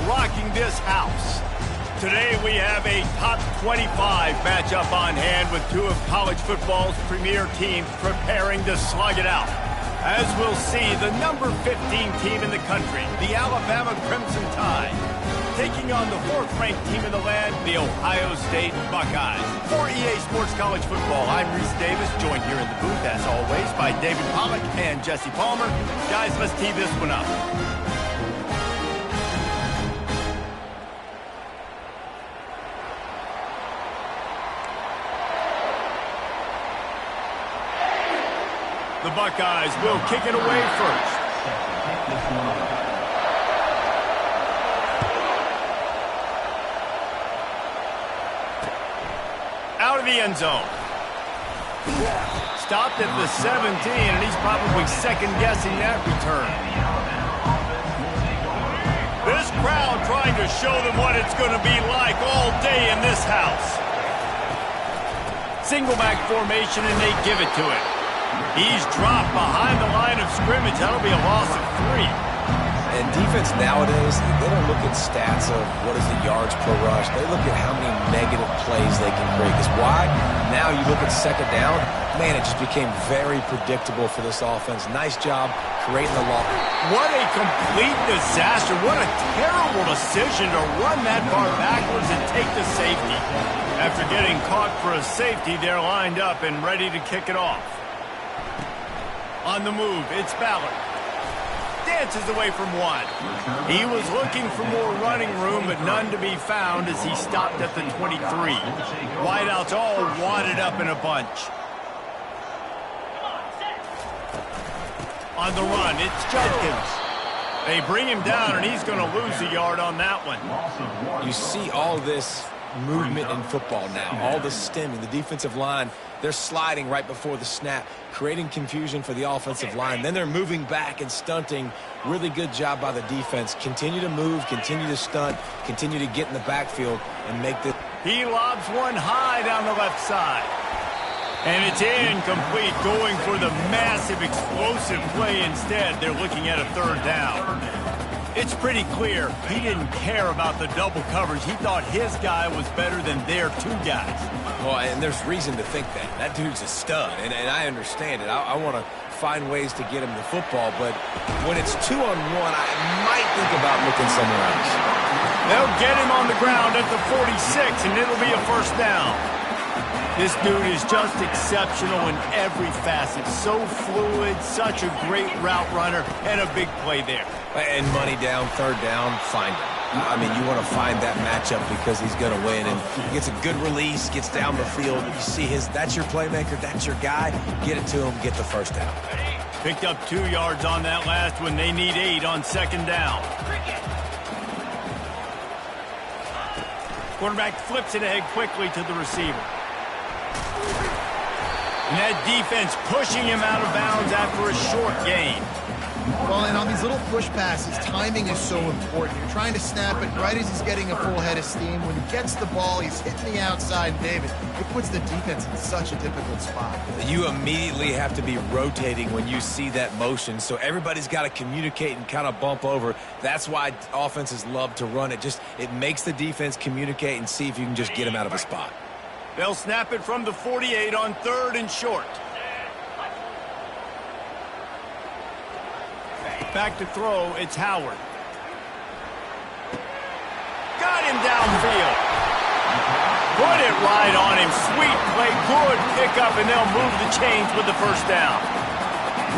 rocking this house. Today we have a top 25 matchup on hand with two of college football's premier teams preparing to slug it out. As we'll see, the number 15 team in the country, the Alabama Crimson Tide, taking on the fourth-ranked team in the land, the Ohio State Buckeyes. For EA Sports College Football, I'm Reese Davis, joined here in the booth, as always, by David Pollack and Jesse Palmer. Guys, let's tee this one up. The Buckeyes will kick it away first. Out of the end zone. Stopped at the 17, and he's probably second-guessing that return. This crowd trying to show them what it's going to be like all day in this house. Single back formation, and they give it to him. He's dropped behind the line of scrimmage. That'll be a loss of 3. And defense nowadays, they don't look at stats of what is the yards per rush. They look at how many negative plays they can create. Because why? Now you look at second down, man, it just became very predictable for this offense. Nice job creating the loss. What a complete disaster. What a terrible decision to run that far backwards and take the safety. After getting caught for a safety, they're lined up and ready to kick it off. On the move, it's Ballard. Dances away from one. He was looking for more running room, but none to be found as he stopped at the 23. Wideouts all wadded up in a bunch. On the run, it's Judkins. They bring him down, and he's going to lose a yard on that one. You see all this movement in football now, all the stemming, the defensive line, they're sliding right before the snap, creating confusion for the offensive line. Then they're moving back and stunting. Really good job by the defense. Continue to move, continue to stunt, continue to get in the backfield and make this. He lobs one high down the left side. And it's incomplete, going for the massive explosive play instead. They're looking at a third down. It's pretty clear he didn't care about the double coverage. He thought his guy was better than their two guys. Well, and there's reason to think that. That dude's a stud, and I understand it. I want to find ways to get him the football, but when it's 2-on-1, I might think about looking somewhere else. They'll get him on the ground at the 46, and it'll be a first down. This dude is just exceptional in every facet. So fluid, such a great route runner, and a big play there. And money down, third down, find him. I mean, you want to find that matchup because he's going to win. And he gets a good release, gets down the field. You see that's your playmaker, that's your guy. Get it to him, get the first down. Picked up 2 yards on that last one. They need 8 on second down. Quarterback flips it ahead quickly to the receiver. And that defense pushing him out of bounds after a short gain. Well, and on these little push passes, timing is so important. You're trying to snap it right as he's getting a full head of steam. When he gets the ball, he's hitting the outside, David. It puts the defense in such a difficult spot. You immediately have to be rotating when you see that motion, so everybody's got to communicate and kind of bump over. That's why offenses love to run it. It makes the defense communicate and see if you can just get him out of a spot. They'll snap it from the 48 on third and short. Back to throw, it's Howard. Got him downfield. Put it right on him. Sweet play, good pickup, and they'll move the chains with the first down.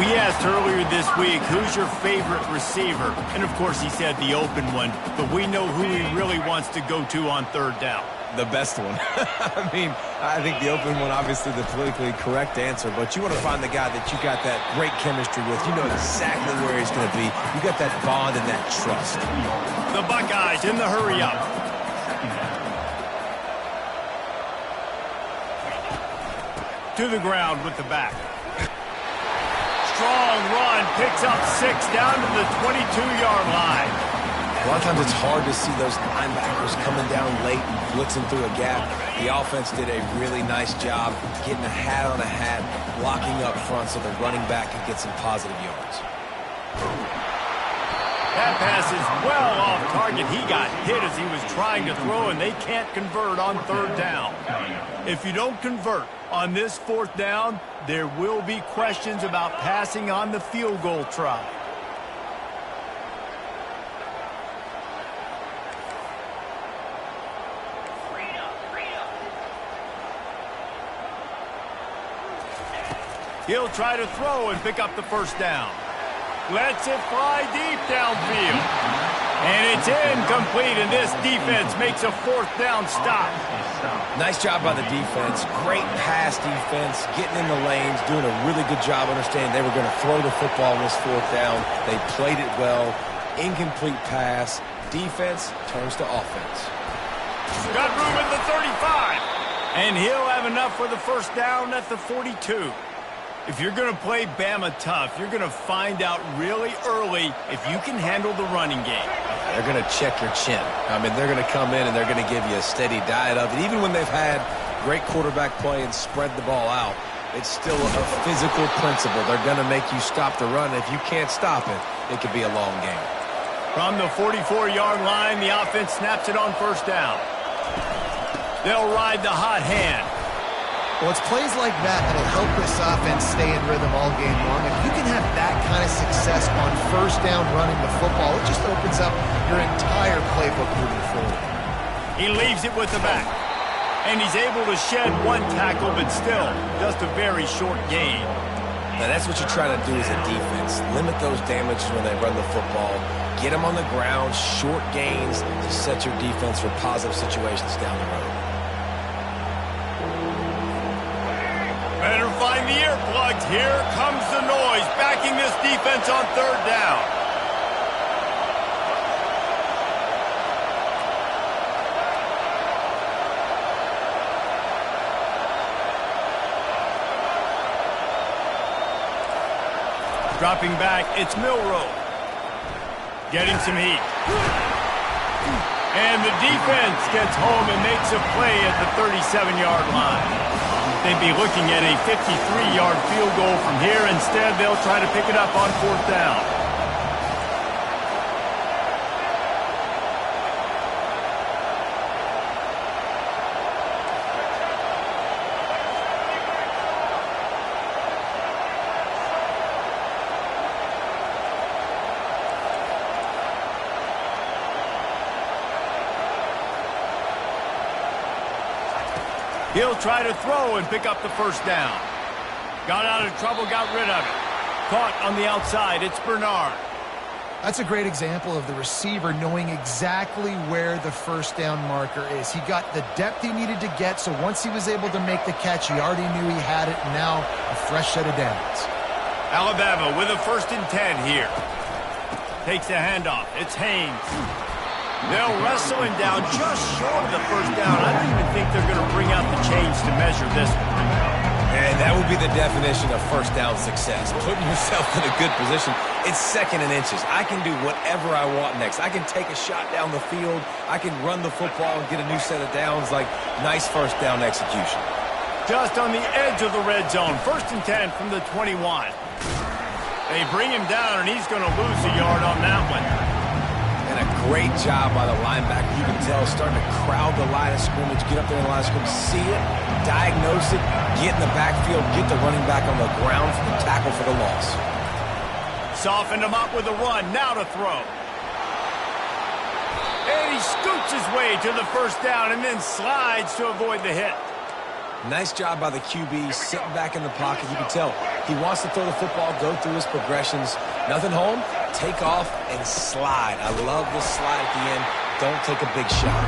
We asked earlier this week, who's your favorite receiver? And, of course, he said the open one, but we know who he really wants to go to on third down. The best one. I mean, I think the open one, obviously the politically correct answer, but you want to find the guy that you got that great chemistry with. You know exactly where he's going to be. You got that bond and that trust. The Buckeyes in the hurry up. To the ground with the back. Strong run, picks up 6 down to the 22-yard line. A lot of times it's hard to see those linebackers coming down late and blitzing through a gap. The offense did a really nice job getting a hat on a hat, blocking up front so the running back could get some positive yards. That pass is well off target. He got hit as he was trying to throw, and they can't convert on third down. If you don't convert on this fourth down, there will be questions about passing on the field goal try. He'll try to throw and pick up the first down. Lets it fly deep downfield. And it's incomplete, and this defense makes a fourth down stop. Nice job by the defense. Great pass defense, getting in the lanes, doing a really good job understanding they were going to throw the football in this fourth down. They played it well. Incomplete pass. Defense turns to offense. Got room at the 35. And he'll have enough for the first down at the 42. If you're going to play Bama tough, you're going to find out really early if you can handle the running game. They're going to check your chin. I mean, they're going to come in and they're going to give you a steady diet of it. Even when they've had great quarterback play and spread the ball out, it's still a physical principle. They're going to make you stop the run. If you can't stop it, it could be a long game. From the 44-yard line, the offense snaps it on first down. They'll ride the hot hand. Well, it's plays like that that'll help this offense stay in rhythm all game long. If you can have that kind of success on first down running the football, it just opens up your entire playbook moving forward. He leaves it with the back. And he's able to shed one tackle, but still just a very short gain. Now, that's what you try to do as a defense. Limit those damages when they run the football. Get them on the ground, short gains to set your defense for positive situations down the road. Better find the earplugs. Here comes the noise, backing this defense on third down. Dropping back, it's Milroe. Getting some heat. And the defense gets home and makes a play at the 37-yard line. They'd be looking at a 53-yard field goal from here. Instead, they'll try to pick it up on fourth down. He'll try to throw and pick up the first down. Got out of trouble, got rid of it. Caught on the outside, it's Bernard. That's a great example of the receiver knowing exactly where the first down marker is. He got the depth he needed to get, so once he was able to make the catch, he already knew he had it, and now a fresh set of downs. Alabama with a 1st and 10 here. Takes the handoff, it's Haynes. They'll wrestle him down just short of the first down. I don't even think they're going to bring out the chains to measure this one. And that would be the definition of first down success. Putting yourself in a good position. It's 2nd and inches. I can do whatever I want next. I can take a shot down the field. I can run the football and get a new set of downs. Like, nice first down execution. Just on the edge of the red zone. 1st and 10 from the 21. They bring him down, and he's going to lose a yard on that one. And a great job by the linebacker. You can tell, starting to crowd the line of scrimmage, get up there in the line of scrimmage, see it, diagnose it, get in the backfield, get the running back on the ground for the tackle for the loss. Softened him up with a run, now to throw. And he scoots his way to the first down and then slides to avoid the hit. Nice job by the QB, sitting back in the pocket. You can tell he wants to throw the football, go through his progressions. Nothing home, take off and slide. I love this slide at the end. Don't take a big shot.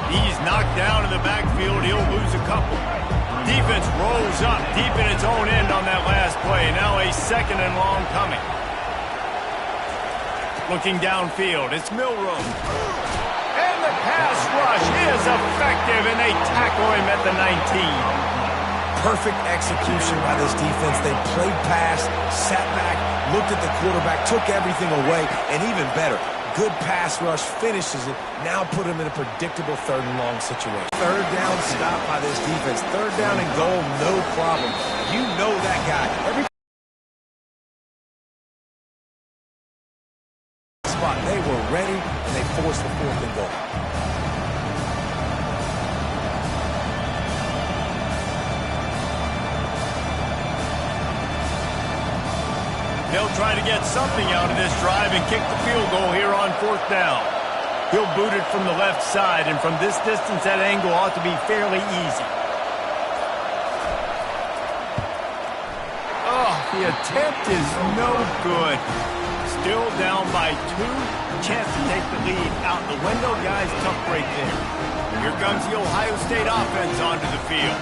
He's knocked down in the backfield. He'll lose a couple. Defense rolls up deep in its own end on that last play. Now a 2nd and long coming. Looking downfield, it's Milroe. And the pass rush is effective, and they tackle him at the 19. Perfect execution by this defense. They played pass, sat back, looked at the quarterback, took everything away, and even better, good pass rush, finishes it, now put him in a predictable 3rd and long situation. 3rd down stop by this defense. 3rd down and goal, no problem. You know that guy. Every spot, they and they force the 4th and goal. They'll try to get something out of this drive and kick the field goal here on 4th down. He'll boot it from the left side, and from this distance, that angle ought to be fairly easy. Oh, the attempt is no good. Still down by 2. Chance to take the lead out the window. Guys, tough break there. Here comes the Ohio State offense onto the field.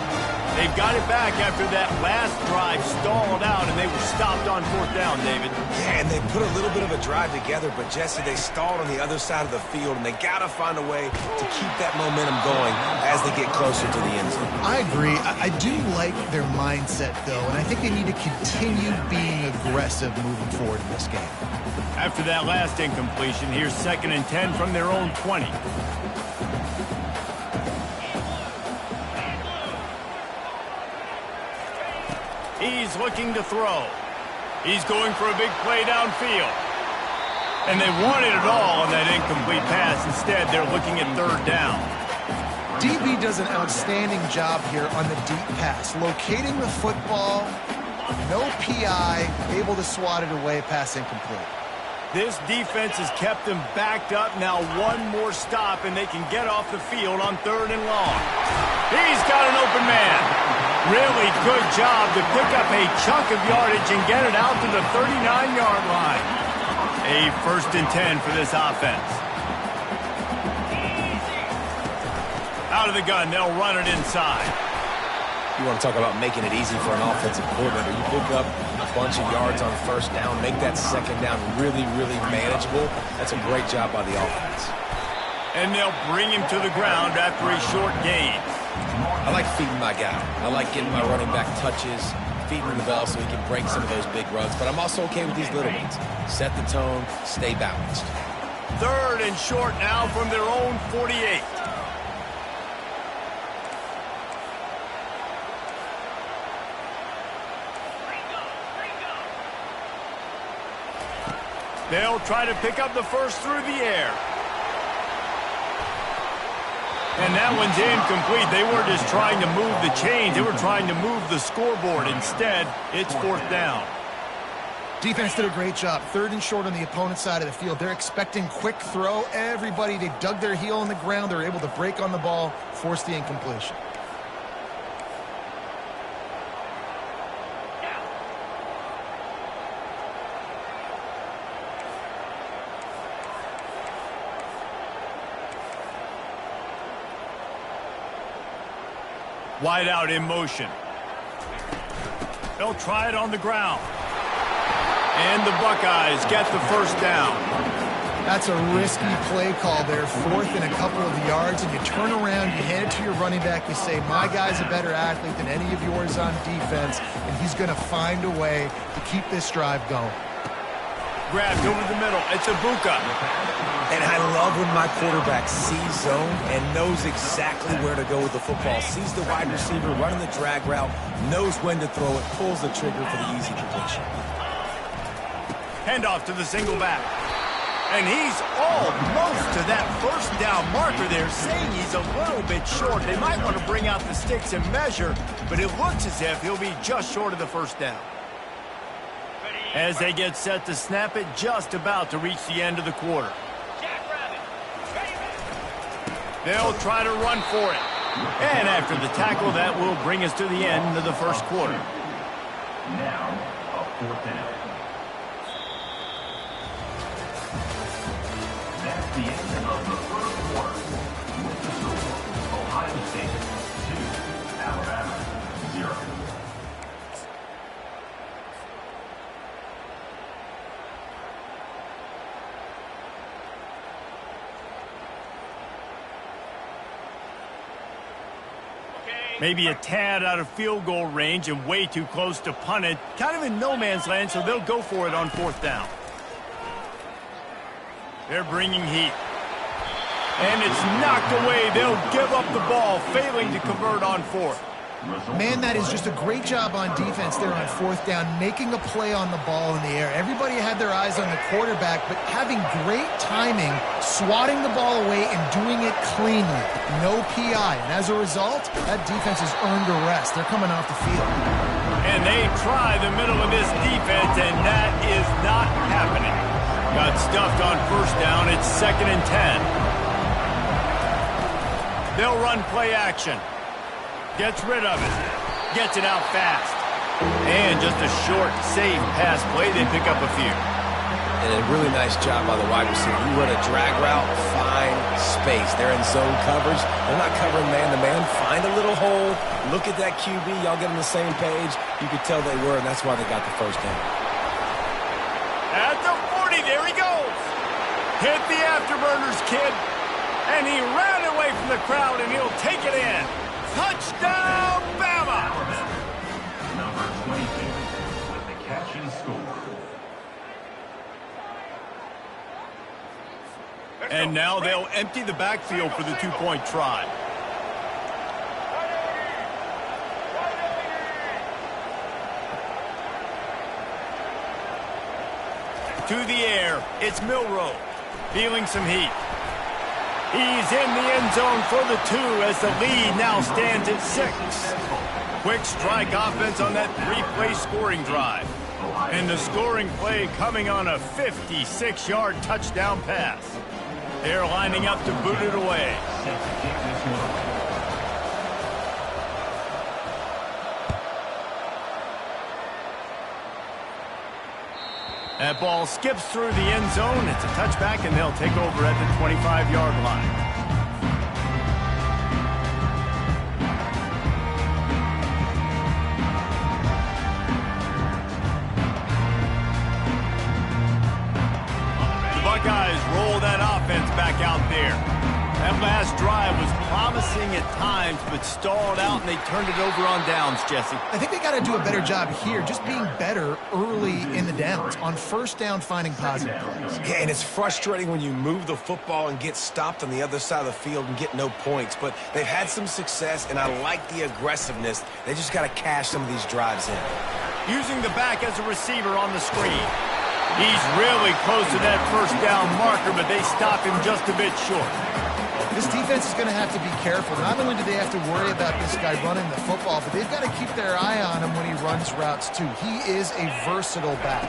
They've got it back after that last drive stalled out, and they were stopped on 4th down, David. Yeah, and they put a little bit of a drive together, but, Jesse, they stalled on the other side of the field, and they got to find a way to keep that momentum going as they get closer to the end zone. I agree. I do like their mindset, though, and I think they need to continue being aggressive moving forward in this game. After that last incompletion, here's 2nd and 10 from their own 20. He's looking to throw. He's going for a big play downfield. And they wanted it all on that incomplete pass. Instead, they're looking at 3rd down. DB does an outstanding job here on the deep pass, locating the football, no PI, able to swat it away, pass incomplete. This defense has kept them backed up. Now one more stop, and they can get off the field on 3rd and long. He's got an open man. Really good job to pick up a chunk of yardage and get it out to the 39-yard line. A 1st and 10 for this offense. Out of the gun, they'll run it inside. You want to talk about making it easy for an offensive coordinator. You pick up a bunch of yards on 1st down, make that 2nd down really, really manageable. That's a great job by the offense. And they'll bring him to the ground after a short gain. I like feeding my guy. I like getting my running back touches, feeding him the ball so he can break some of those big runs. But I'm also okay with these little ones. Set the tone, stay balanced. 3rd and short now from their own 48. They'll try to pick up the first through the air. And that one's incomplete. They weren't just trying to move the chains. They were trying to move the scoreboard. Instead, it's 4th down. Defense did a great job. 3rd and short on the opponent's side of the field. They're expecting quick throw. Everybody, they dug their heel in the ground. They're able to break on the ball, force the incompletion. Wide out in motion. They'll try it on the ground. And the Buckeyes get the 1st down. That's a risky play call there. 4th and a couple of yards, and you turn around, you hand it to your running back, you say, my guy's a better athlete than any of yours on defense, and he's going to find a way to keep this drive going. Grabbed over the middle. It's Ibuka. And I love when my quarterback sees zone and knows exactly where to go with the football. Sees the wide receiver running the drag route, knows when to throw it, pulls the trigger for the easy completion. Handoff to the single back. And he's almost to that 1st down marker there, saying he's a little bit short. They might want to bring out the sticks and measure, but it looks as if he'll be just short of the 1st down. As they get set to snap it, just about to reach the end of the quarter. They'll try to run for it. And after the tackle, that will bring us to the end of the 1st quarter. Now, a 4th down. That's the end of the 1st quarter. With the score, Ohio State 2, Alabama 0. Maybe a tad out of field goal range and way too close to punt it. Kind of in no man's land, so they'll go for it on 4th down. They're bringing heat. And it's knocked away. They'll give up the ball, failing to convert on 4th. Man, that is just a great job on defense there on fourth down, making a play on the ball in the air. Everybody had their eyes on the quarterback, but having great timing, swatting the ball away and doing it cleanly. No PI. And as a result, that defense has earned a rest. They're coming off the field. And they try the middle of this defense, and that is not happening. Got stuffed on first down. It's 2nd and 10. They'll run play action. Gets rid of it. Gets it out fast. And just a short, safe pass play. They pick up a few. And a really nice job by the wide receiver. You run a drag route, find space. They're in zone coverage. They're not covering man-to-man. Find a little hole. Look at that QB. Y'all get on the same page. You could tell they were, and that's why they got the first down. At the 40, there he goes. Hit the afterburners, kid. And he ran away from the crowd, and he'll take it in. Touchdown, Bama! Number 22 with the catch and score. And now they'll empty the backfield for the two-point try. To the air, it's Milroe, feeling some heat. He's in the end zone for the 2 as the lead now stands at 6. Quick strike offense on that 3-play scoring drive. And the scoring play coming on a 56-yard touchdown pass. They're lining up to boot it away. That ball skips through the end zone. It's a touchback, and they'll take over at the 25-yard line. The Buckeyes roll that offense back out there. That last drive was promising at times, but stalled out, and they turned it over on downs, Jesse. I think they got to do a better job here, just being better early in the downs. On first down, finding positive plays. Yeah, and it's frustrating when you move the football and get stopped on the other side of the field and get no points. But they've had some success, and I like the aggressiveness. They just got to cash some of these drives in. Using the back as a receiver on the screen. He's really close to that first down marker, but they stop him just a bit short. This defense is going to have to be careful. Not only do they have to worry about this guy running the football, but they've got to keep their eye on him when he runs routes, too. He is a versatile back.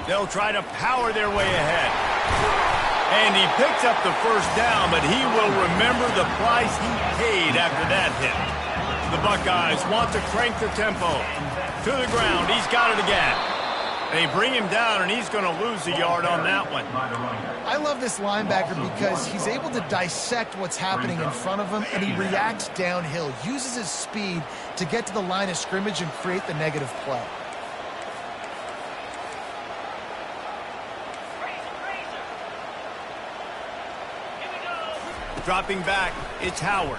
They'll try to power their way ahead. And he picks up the first down, but he will remember the price he paid after that hit. The Buckeyes want to crank the tempo. To the ground. He's got it again. They bring him down, and he's going to lose a yard on that one. I love this linebacker because he's able to dissect what's happening in front of him, and he reacts downhill, uses his speed to get to the line of scrimmage and create the negative play. Dropping back, it's Howard.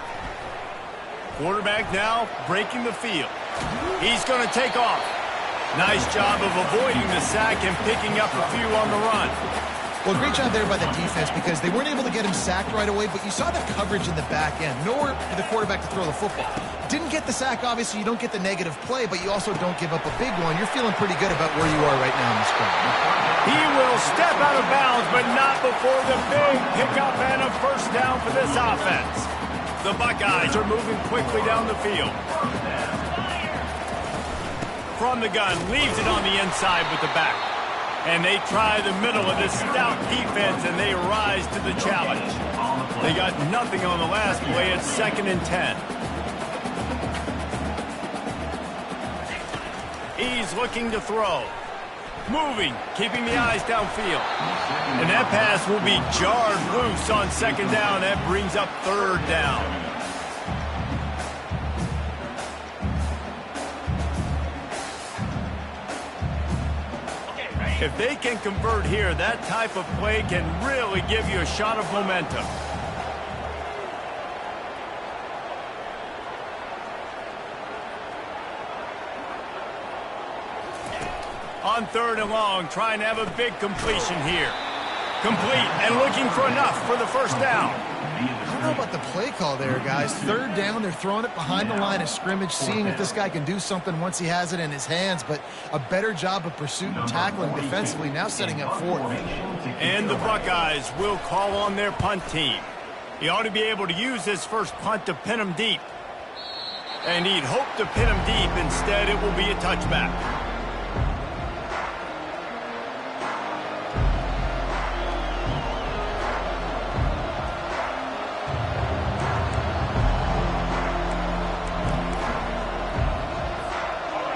Quarterback now breaking the field. He's going to take off. Nice job of avoiding the sack and picking up a few on the run. Well, great job there by the defense because they weren't able to get him sacked right away, but you saw the coverage in the back end. Nowhere for the quarterback to throw the football. Didn't get the sack, obviously. You don't get the negative play, but you also don't give up a big one. You're feeling pretty good about where you are right now in the scrum. He will step out of bounds, but not before the big pickup and a first down for this offense. The Buckeyes are moving quickly down the field. From the gun, leaves it on the inside with the back. And they try the middle of this stout defense, and they rise to the challenge. They got nothing on the last play. It's 2nd and 10. He's looking to throw. Moving, keeping the eyes downfield. And that pass will be jarred loose on 2nd down. That brings up 3rd down. If they can convert here, that type of play can really give you a shot of momentum. On 3rd and long, trying to have a big completion here. Complete and looking for enough for the first down. I don't know about the play call there, guys. Third down, they're throwing it behind the line of scrimmage, seeing if this guy can do something once he has it in his hands, but a better job of pursuit and tackling defensively, now setting up fourth. And the Buckeyes will call on their punt team. He ought to be able to use this first punt to pin him deep. And he'd hope to pin him deep. Instead, it will be a touchback.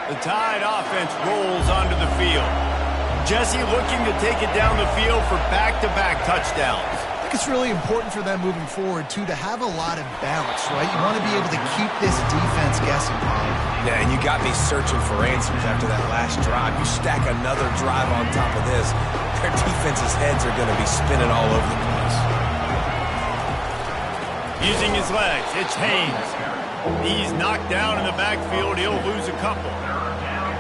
The Tide offense rolls onto the field. Jesse looking to take it down the field for back-to-back touchdowns. I think it's really important for them moving forward, too, to have a lot of balance, right? You want to be able to keep this defense guessing. Yeah, and you got me searching for answers after that last drive. You stack another drive on top of this, their defense's heads are going to be spinning all over the place. Using his legs, it's Haynes. He's knocked down in the backfield. He'll lose a couple.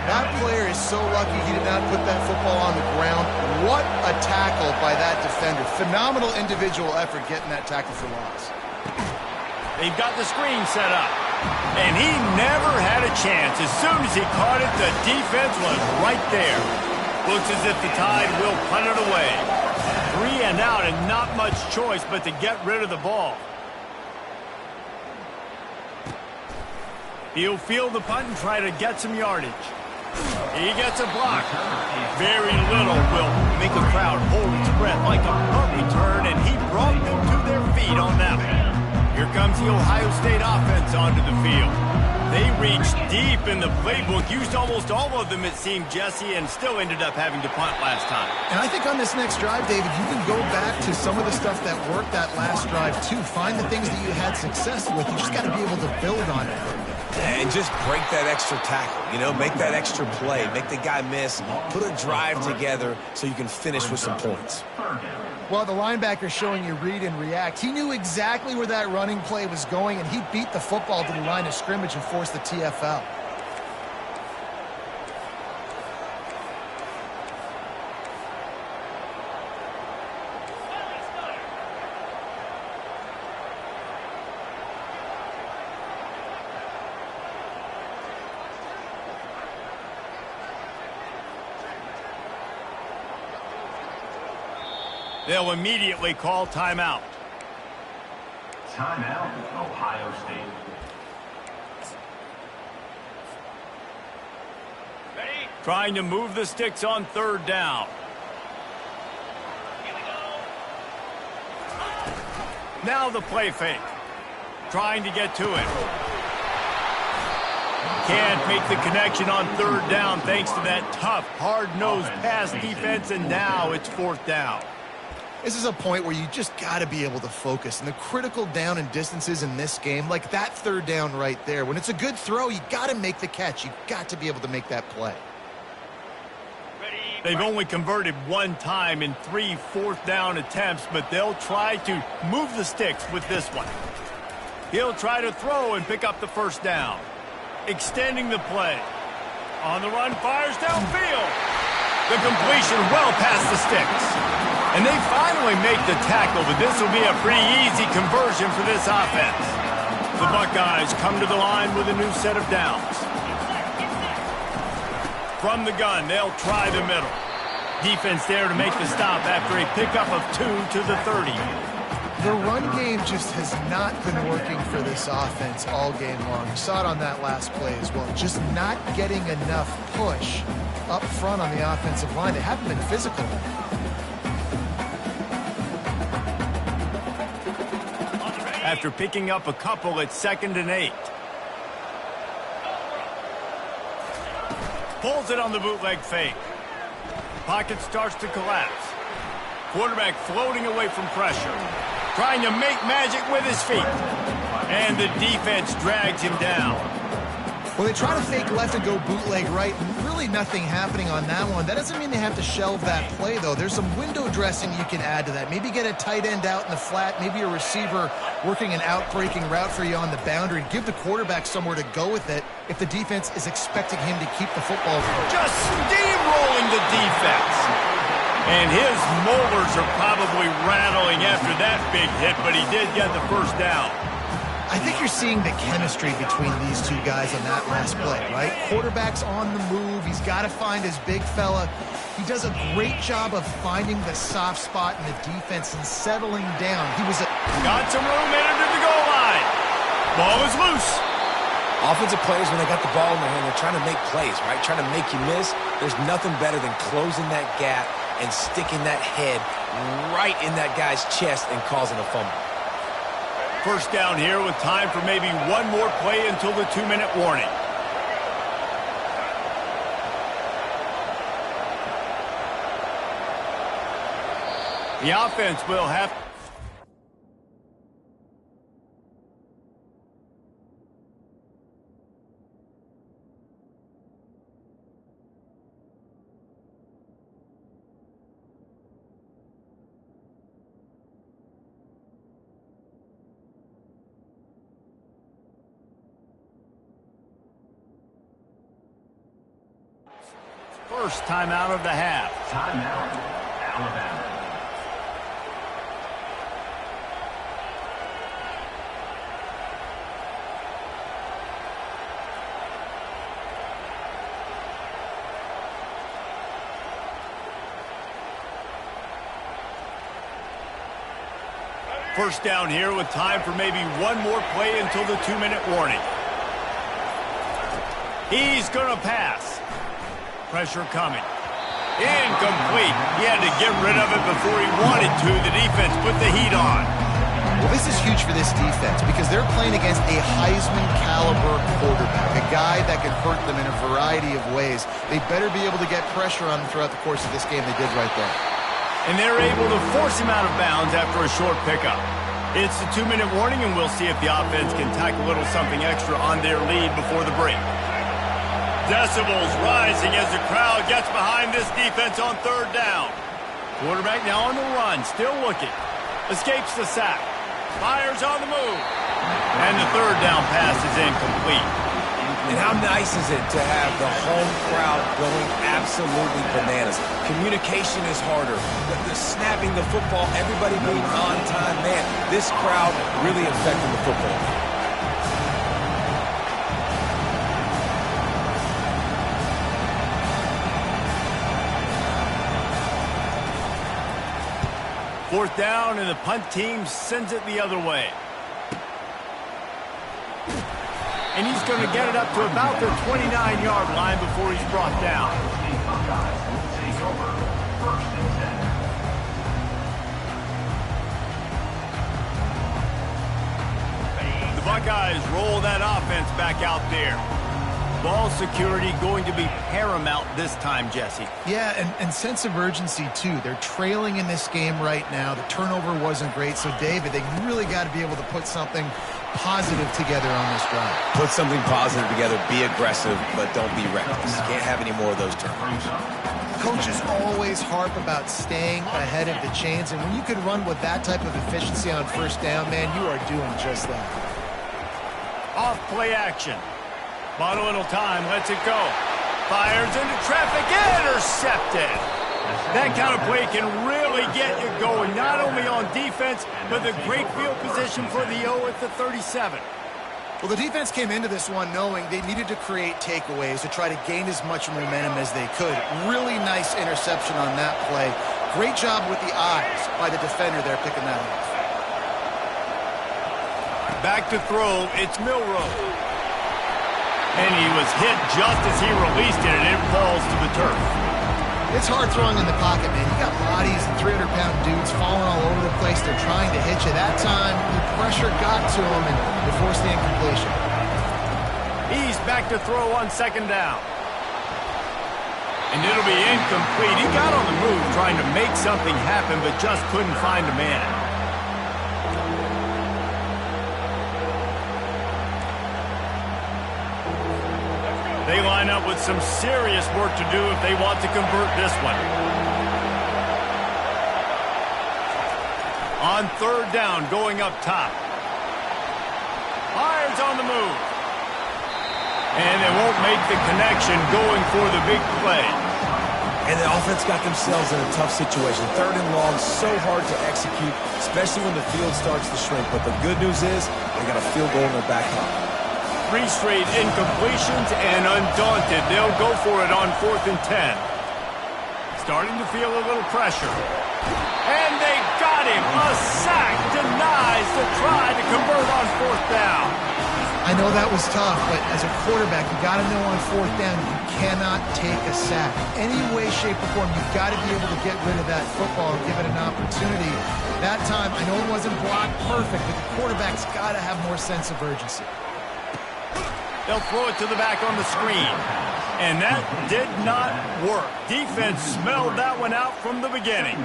That player is so lucky he did not put that football on the ground. What a tackle by that defender. Phenomenal individual effort getting that tackle for loss. They've got the screen set up. And he never had a chance. As soon as he caught it, the defense was right there. Looks as if the Tide will punt it away. 3 and out and not much choice but to get rid of the ball. He'll field the punt and try to get some yardage. He gets a block. Very little will make a crowd hold its breath like a punt return, and he brought them to their feet on that one. Here comes the Ohio State offense onto the field. They reached deep in the playbook, used almost all of them, it seemed, Jesse, and still ended up having to punt last time. And I think on this next drive, David, you can go back to some of the stuff that worked that last drive, too. Find the things that you had success with. You just got to be able to build on it. And just break that extra tackle, you know, make that extra play, make the guy miss, put a drive together so you can finish with some points. Well, the linebacker showing you read and react. He knew exactly where that running play was going, and he beat the football to the line of scrimmage and forced the TFL. They'll immediately call timeout. Timeout, Ohio State. Ready? Trying to move the sticks on third down. Here we go. Now the play fake. Trying to get to it. Can't make the connection on third down thanks to that tough, hard-nosed pass defense, and now it's fourth down. This is a point where you just got to be able to focus. And the critical down and distances in this game, like that third down right there, when it's a good throw, you got to make the catch. You got to be able to make that play. They've only converted one time in 3 fourth down attempts, but they'll try to move the sticks with this one. He'll try to throw and pick up the first down. Extending the play. On the run, fires downfield. The completion well past the sticks. And they finally make the tackle, but this will be a pretty easy conversion for this offense. The Buckeyes come to the line with a new set of downs. From the gun, they'll try the middle. Defense there to make the stop after a pickup of 2 to the 30. The run game just has not been working for this offense all game long. You saw it on that last play as well. Just not getting enough push up front on the offensive line. They haven't been physical. After picking up a couple at 2nd and 8. Pulls it on the bootleg fake. Pocket starts to collapse. Quarterback floating away from pressure. Trying to make magic with his feet. And the defense drags him down. Well, they try to fake left and go bootleg right. Really nothing happening on that one. That doesn't mean they have to shelve that play, though. There's some window dressing you can add to that. Maybe get a tight end out in the flat. Maybe a receiver working an out-breaking route for you on the boundary. Give the quarterback somewhere to go with it if the defense is expecting him to keep the football. Just steamrolling the defense. And his molars are probably rattling after that big hit, but he did get the first down. I think you're seeing the chemistry between these two guys on that last play, right? Quarterback's on the move. He's got to find his big fella. He does a great job of finding the soft spot in the defense and settling down. Got some room in under the goal line. Ball is loose. Offensive players, when they got the ball in their hand, they're trying to make plays, right? Trying to make you miss. There's nothing better than closing that gap and sticking that head right in that guy's chest and causing a fumble. First down here with time for maybe one more play until the 2-minute warning. The offense will have... First timeout of the half. Timeout, Alabama. First down here with time for maybe one more play until the 2-minute warning. He's going to pass. Pressure coming. Incomplete. He had to get rid of it before he wanted to. The defense put the heat on. Well, this is huge for this defense because they're playing against a Heisman-caliber quarterback, a guy that can hurt them in a variety of ways. They better be able to get pressure on him throughout the course of this game. They did right there. And they're able to force him out of bounds after a short pickup. It's the 2-minute warning, and we'll see if the offense can tack a little something extra on their lead before the break. Decibels rising as the crowd gets behind this defense on third down. Quarterback now on the run, still looking. Escapes the sack. Fires on the move. And the third down pass is incomplete. And how nice is it to have the home crowd going absolutely bananas? Communication is harder. The snapping the football, everybody being on time. Man, this crowd really affecting the football. Fourth down, and the punt team sends it the other way. And he's going to get it up to about the 29-yard line before he's brought down. The Buckeyes roll that offense back out there. Ball security going to be paramount this time, Jesse. Yeah, and sense of urgency, too. They're trailing in this game right now. The turnover wasn't great. So, David, they really got to be able to put something positive together on this drive. Put something positive together, be aggressive, but don't be reckless. Can't have any more of those turnovers. Coaches always harp about staying ahead of the chains, and when you can run with that type of efficiency on first down, man, you are doing just that. Off play action. Bought a little time, lets it go. Fires into traffic, intercepted. That kind of play can really get you going, not only on defense, but the great field position for the O at the 37. Well, the defense came into this one knowing they needed to create takeaways to try to gain as much momentum as they could. Really nice interception on that play. Great job with the eyes by the defender there picking that off. Back to throw, it's Milroe. And he was hit just as he released it, and it falls to the turf. It's hard throwing in the pocket, man. You got bodies and 300-pound dudes falling all over the place. They're trying to hit you. That time, the pressure got to him, and they forced the incompletion. He's back to throw on second down. And it'll be incomplete. He got on the move trying to make something happen, but just couldn't find a man. They line up with some serious work to do if they want to convert this one. On third down, going up top. Fires on the move. And they won't make the connection going for the big play. And the offense got themselves in a tough situation. 3rd and long, so hard to execute, especially when the field starts to shrink. But the good news is they got a field goal in their back pocket. 3 straight incompletions, and undaunted, they'll go for it on 4th and 10. Starting to feel a little pressure. And they got him. A sack denies the try to convert on 4th down. I know that was tough, but as a quarterback, you got to know on 4th down, you cannot take a sack. Any way, shape, or form, you've got to be able to get rid of that football and give it an opportunity. That time, I know it wasn't blocked perfect, but the quarterback's got to have more sense of urgency. They'll throw it to the back on the screen. And that did not work. Defense smelled that one out from the beginning.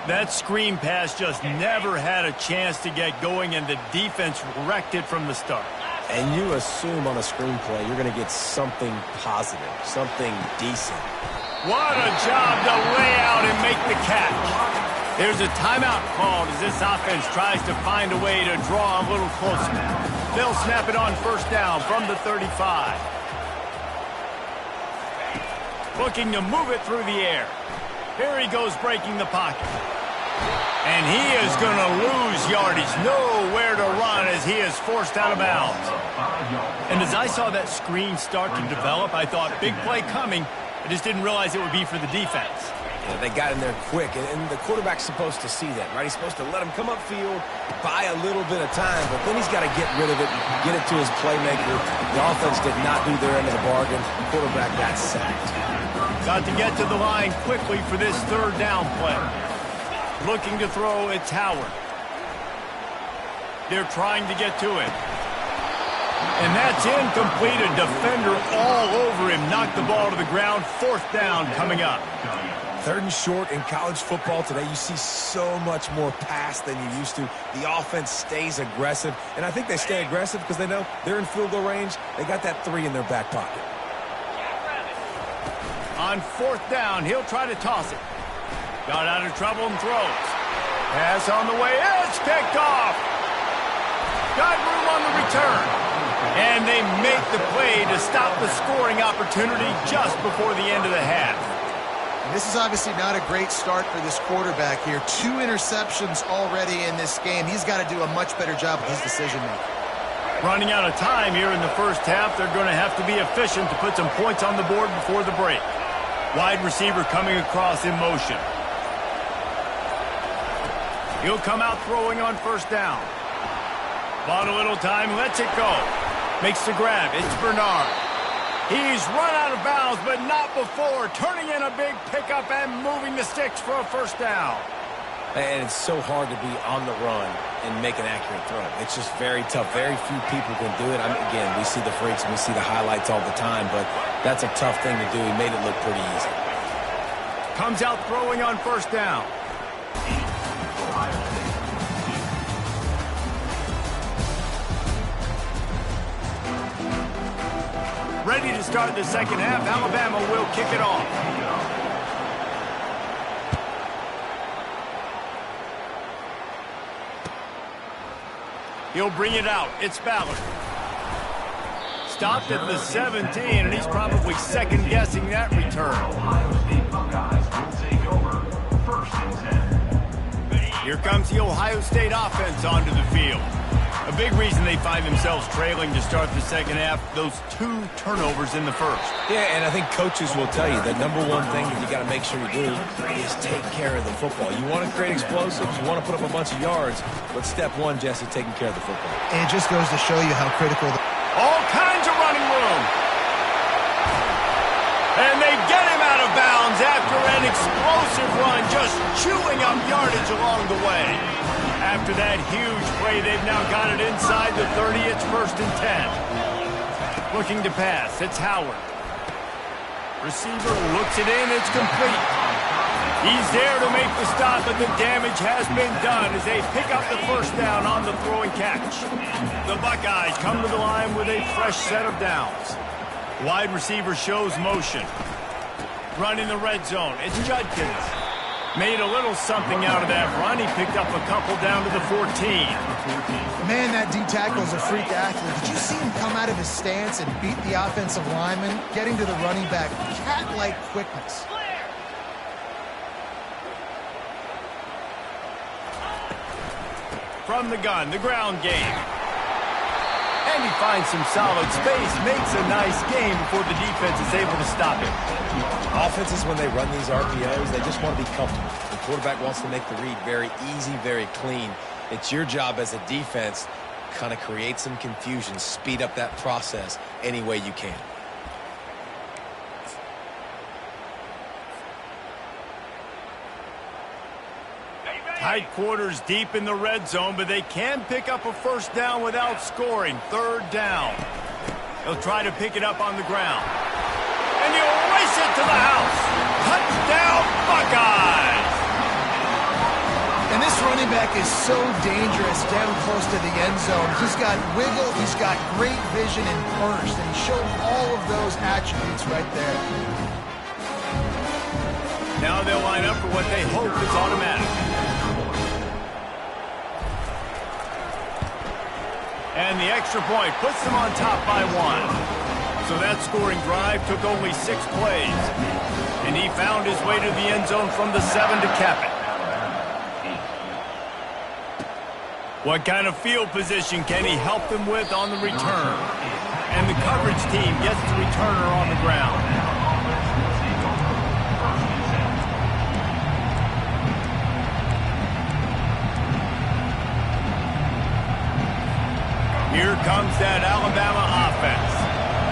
That screen pass just never had a chance to get going, and the defense wrecked it from the start. And you assume on a screenplay you're going to get something positive, something decent. What a job to lay out and make the catch. There's a timeout called as this offense tries to find a way to draw a little closer. They'll snap it on 1st down from the 35. Looking to move it through the air. Here he goes breaking the pocket. And he is going to lose yardage. Nowhere to run as he is forced out of bounds. And as I saw that screen start to develop, I thought, big play coming. I just didn't realize it would be for the defense. Yeah, they got in there quick, and the quarterback's supposed to see that, right? He's supposed to let him come upfield, buy a little bit of time, but then he's got to get rid of it, get it to his playmaker. The offense did not do their end of the bargain. The quarterback got sacked. Got to get to the line quickly for this 3rd down play. Looking to throw, it's Howard. They're trying to get to it. And that's incomplete. A defender all over him. Knocked the ball to the ground. 4th down coming up. 3rd and short in college football today. You see so much more pass than you used to. The offense stays aggressive. And I think they stay aggressive because they know they're in field goal range. They got that 3 in their back pocket. On 4th down, he'll try to toss it. Got out of trouble and throws. Pass on the way. It's picked off. Got room on the return. And they make the play to stop the scoring opportunity just before the end of the half. And this is obviously not a great start for this quarterback here. 2 interceptions already in this game. He's got to do a much better job with his decision-making. Running out of time here in the first half. They're going to have to be efficient to put some points on the board before the break. Wide receiver coming across in motion. He'll come out throwing on 1st down. Bought a little time, lets it go. Makes the grab. It's Bernard. He's run out of bounds, but not before. Turning in a big pickup and moving the sticks for a 1st down. And it's so hard to be on the run and make an accurate throw. It's just very tough. Very few people can do it. Again, we see the freaks and we see the highlights all the time, but that's a tough thing to do. He made it look pretty easy. Comes out throwing on 1st down. Ready to start the second half. Alabama will kick it off. He'll bring it out. It's Ballard. Stopped at the 17, and he's probably second-guessing that return. Here comes the Ohio State offense onto the field. A big reason they find themselves trailing to start the second half, those 2 turnovers in the first. Yeah, and I think coaches will tell you that number one thing that you got to make sure you do is take care of the football. You want to create explosives, you want to put up a bunch of yards, but step 1, Jesse, taking care of the football. And it just goes to show you how critical. All kinds of running room. And they get him out of bounds after an explosive run, just chewing up yardage along the way. After that huge play, they've now got it inside the 30. It's 1st and 10. Looking to pass. It's Howard. Receiver looks it in. It's complete. He's there to make the stop, but the damage has been done as they pick up the 1st down on the throw and catch. The Buckeyes come to the line with a fresh set of downs. Wide receiver shows motion. Running the red zone. It's Judkins. Made a little something out of that run. He picked up a couple down to the 14. Man, that D-tackle is a freak athlete. Did you see him come out of his stance and beat the offensive lineman, getting to the running back? Cat-like quickness. from the gun, the ground game. And he finds some solid space, makes a nice game before the defense is able to stop him. Offenses, when they run these RPOs, they just want to be comfortable. The quarterback wants to make the read very easy, very clean. It's your job as a defense to kind of create some confusion, speed up that process any way you can. Tight quarters deep in the red zone, but they can pick up a first down without scoring. Third down. They'll try to pick it up on the ground. And he'll race it to the house. Touchdown, Buckeyes! And this running back is so dangerous down close to the end zone. He's got wiggle, he's got great vision and burst, and he showed all of those attributes right there. Now they'll line up for what they hope is automatic. And the extra point puts them on top by 1. So that scoring drive took only 6 plays. And he found his way to the end zone from the 7 to cap it. What kind of field position can he help them with on the return? And the coverage team gets the returner on the ground. Here comes that Alabama offense.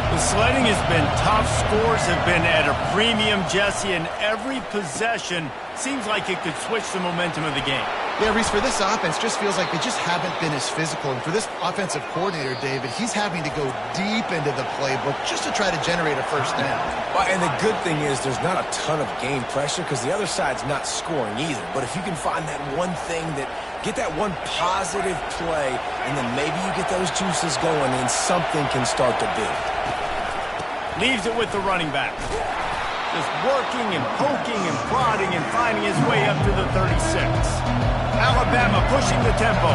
The sledding has been tough. Scores have been at a premium, Jesse, and every possession seems like it could switch the momentum of the game. Yeah, Reese, for this offense, just feels like they just haven't been as physical. And for this offensive coordinator, David, he's having to go deep into the playbook just to try to generate a first down. Well, and the good thing is there's not a ton of game pressure because the other side's not scoring either. But if you can find that one thing get that one positive play, and then maybe you get those juices going and something can start to build. Leaves it with the running back. Just working and poking and prodding and finding his way up to the 36. Alabama pushing the tempo.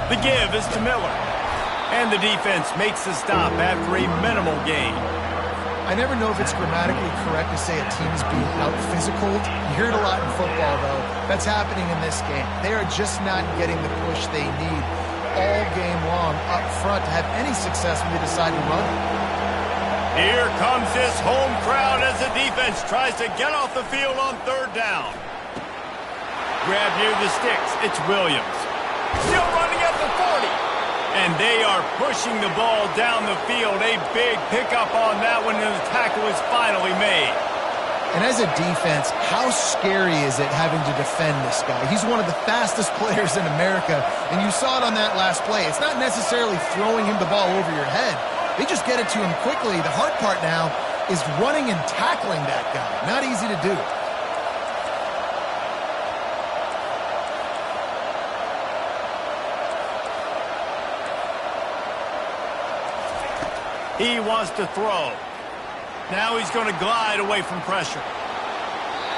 The give is to Miller. And the defense makes the stop after a minimal gain. I never know if it's grammatically correct to say a team is being out-physicaled. You hear it a lot in football, though. That's happening in this game. They are just not getting the push they need all game long up front to have any success when they decide to run it. Here comes this home crowd as the defense tries to get off the field on third down. Grab near the sticks. It's Williams. Still running at the 40. And they are pushing the ball down the field. A big pickup on that one, and the tackle is finally made. And as a defense, how scary is it having to defend this guy? He's one of the fastest players in America, and you saw it on that last play. It's not necessarily throwing him the ball over your head. They just get it to him quickly. The hard part now is running and tackling that guy. Not easy to do. He wants to throw. Now he's going to glide away from pressure.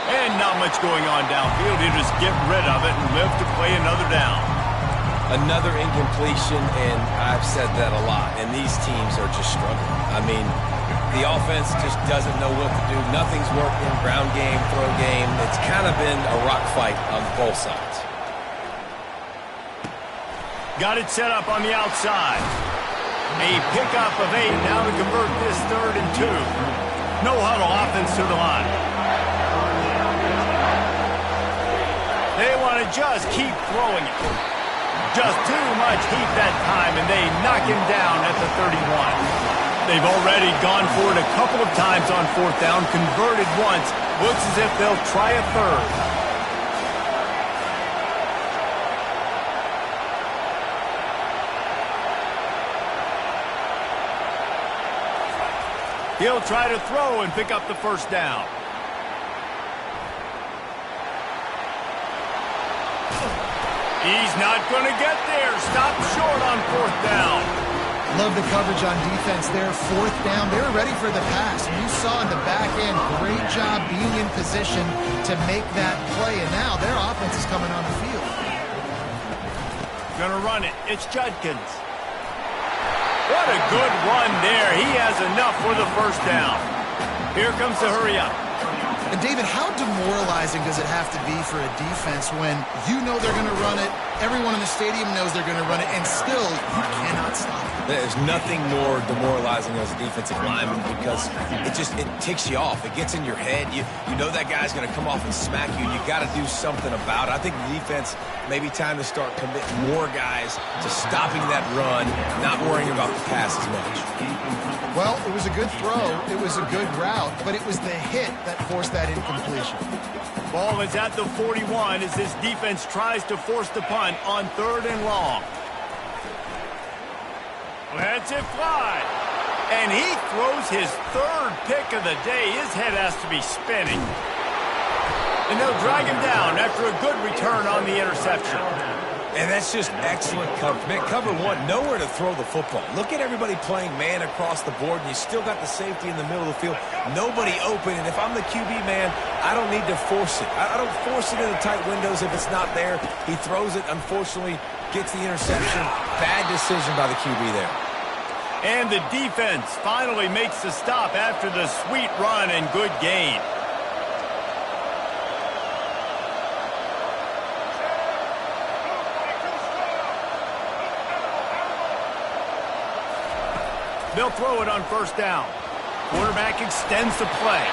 And not much going on downfield. He'll just get rid of it and live to play another down. Another incompletion, and I've said that a lot, and these teams are just struggling. I mean, the offense just doesn't know what to do. Nothing's working. Ground game, throw game. It's kind of been a rock fight on both sides. Got it set up on the outside. A pickup of 8 now to convert this 3rd and 2. No huddle offense to the line. They want to just keep throwing it. Just too much heat that time, and they knock him down at the 31. They've already gone for it a couple of times on 4th down, converted once. Looks as if they'll try a 3rd. He'll try to throw and pick up the first down. He's not going to get there. Stop short on 4th down. Love the coverage on defense there. 4th down. They were ready for the pass. You saw in the back end, great job being in position to make that play. And now their offense is coming on the field. Going to run it. It's Judkins. What a good run there. He has enough for the first down. Here comes the hurry up. And David, how demoralizing does it have to be for a defense when you know they're going to run it, Everyone in the stadium knows they're going to run it, and still, you cannot stop it. There's nothing more demoralizing as a defensive lineman because it ticks you off. It gets in your head. You know that guy's going to come off and smack you. You got to do something about it. I think the defense may be time to start committing more guys to stopping that run, not worrying about the pass as much. Well, it was a good throw. It was a good route, but it was the hit that forced that incompletion. Ball is at the 41 as this defense tries to force the punt on 3rd and long. Lets it fly. And he throws his 3rd pick of the day. His head has to be spinning. And they'll drag him down after a good return on the interception. And that's just excellent coverage. Man, cover one, nowhere to throw the football. Look at everybody playing man across the board, and you still got the safety in the middle of the field. Nobody open, and if I'm the QB man, I don't need to force it. I don't force it into tight windows if it's not there. He throws it, unfortunately, gets the interception. Bad decision by the QB there. And the defense finally makes the stop after the sweet run and good gain. They'll throw it on 1st down. Quarterback extends the play.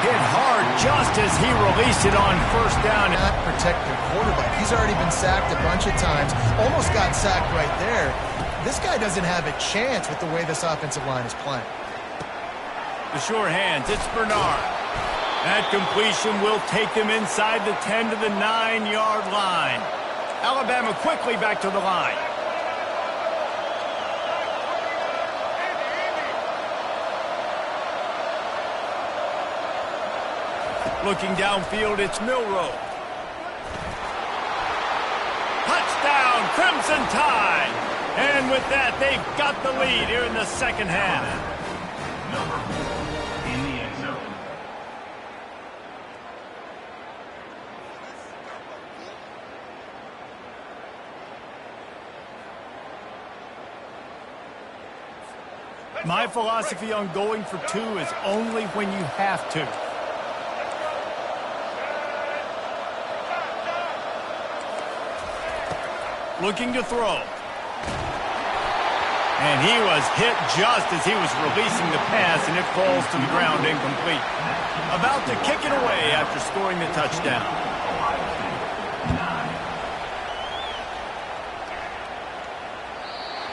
Hit hard just as he released it on 1st down. Not protect their quarterback. He's already been sacked a bunch of times. Almost got sacked right there. This guy doesn't have a chance with the way this offensive line is playing. The sure hands, it's Bernard. That completion will take them inside the 10 to the 9-yard line. Alabama quickly back to the line. Looking downfield, it's Milroe. Touchdown, Crimson Tide. And with that, they've got the lead here in the 2nd half. Number 4 in the end zone. My philosophy on going for 2 is only when you have to. Looking to throw. And he was hit just as he was releasing the pass, and it falls to the ground incomplete. About to kick it away after scoring the touchdown.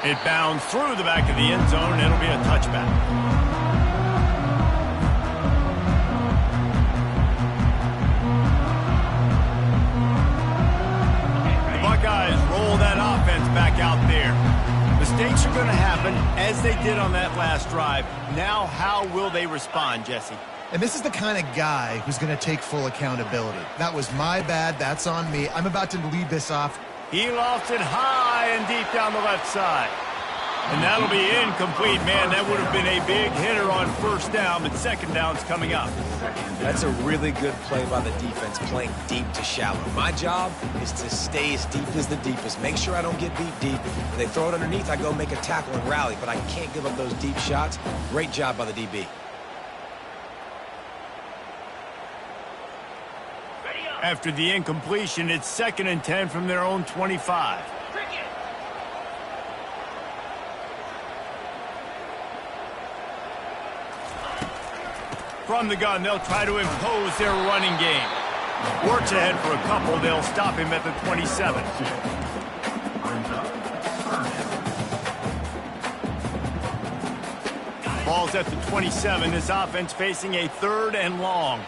It bounds through the back of the end zone, and it'll be a touchback. Buckeyes roll that offense back out there. Mistakes are going to happen, as they did on that last drive. Now, how will they respond, Jesse? And this is the kind of guy who's going to take full accountability. That was my bad. That's on me. I'm about to lead this off. He lofts it high and deep down the left side. And that'll be incomplete, man. That would have been a big hitter on 1st down, but 2nd down's coming up. That's a really good play by the defense, playing deep to shallow. My job is to stay as deep as the deepest. Make sure I don't get beat deep. If they throw it underneath, I go make a tackle and rally, but I can't give up those deep shots. Great job by the DB. After the incompletion, it's 2nd and 10 from their own 25. From the gun, they'll try to impose their running game. Works ahead for a couple. They'll stop him at the 27. Ball's at the 27. This offense facing a 3rd and long.